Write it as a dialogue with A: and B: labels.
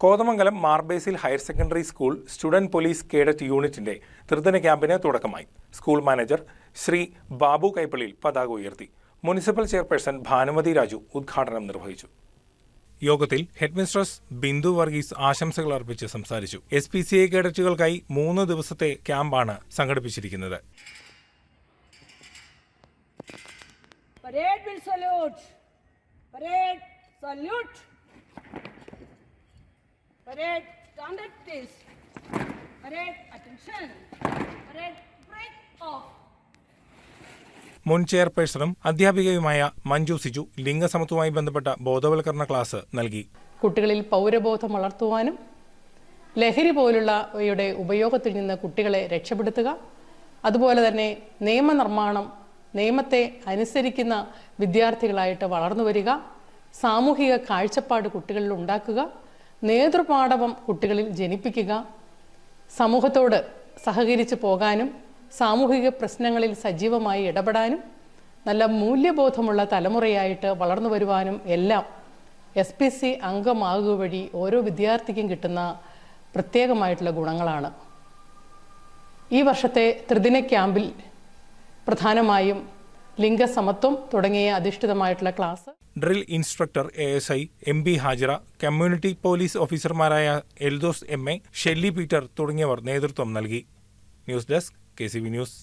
A: Kothamangalam Mar Basil higher secondary school student police cadet യൂണിറ്റിന്റെ ത്രിദിന ക്യാമ്പിന് തുടക്കമായി. സ്കൂൾ മാനേജർ ശ്രീ ബാബു കൈപ്പള്ളിയിൽ പതാക ഉയർത്തി. മുനിസിപ്പൽ ചെയർപേഴ്സൺ ഭാനുമതി രാജു ഉദ്ഘാടനം നിർവഹിച്ചു. യോഗത്തിൽ ഹെഡ്മിസ്ട്രസ് ബിന്ദു വർഗീസ് ആശംസകൾ അർപ്പിച്ച് സംസാരിച്ചു. SPCA കേഡറ്റുകൾക്കായി 3 ദിവസത്തെ ക്യാമ്പാണ് സംഘടിപ്പിച്ചിരിക്കുന്നത്.
B: Parade will salute. Parade salute. Parade standard please. Parade attention. Parade break off.
A: മുൻ ചെയർപേഴ്സണും അധ്യാപികയുമായ മഞ്ജു സിജു ലിംഗസമത്വവുമായി ബന്ധപ്പെട്ട ബോധവൽക്കരണ ക്ലാസ് നൽകി.
C: കുട്ടികളിൽ പൗരബോധം വളർത്തുവാനും ലഹരി പോലുള്ളവയുടെ ഉപയോഗത്തിൽ നിന്ന് കുട്ടികളെ രക്ഷപ്പെടുത്തുക, അതുപോലെ തന്നെ നിയമനിർമ്മാണം, നിയമത്തെ അനുസരിക്കുന്ന വിദ്യാർത്ഥികളായിട്ട് വളർന്നു വരിക, സാമൂഹിക കാഴ്ചപ്പാട് കുട്ടികളിൽ ഉണ്ടാക്കുക, നേതൃപാടവം കുട്ടികളിൽ ജനിപ്പിക്കുക, സമൂഹത്തോട് സഹകരിച്ച് പോകാനും സാമൂഹിക പ്രശ്നങ്ങളിൽ സജീവമായി ഇടപെടാനും നല്ല മൂല്യബോധമുള്ള തലമുറയായിട്ട് വളർന്നു വരുവാനും എല്ലാം SPC അംഗമാകുക വഴി ഓരോ വിദ്യാർത്ഥിക്കും കിട്ടുന്ന പ്രത്യേകമായിട്ടുള്ള ഗുണങ്ങളാണ്. ഈ വർഷത്തെ ത്രിദിന ക്യാമ്പിൽ പ്രധാനമായും ലിംഗസമത്വം തുടങ്ങിയ അധിഷ്ഠിതമായിട്ടുള്ള class,
A: drill instructor ASI MB Hajira, community police ഓഫീസർമാരായ എൽദോസ് MA, ഷെല്ലി പീറ്റർ തുടങ്ങിയവർ നേതൃത്വം നൽകി. News desk KCV news.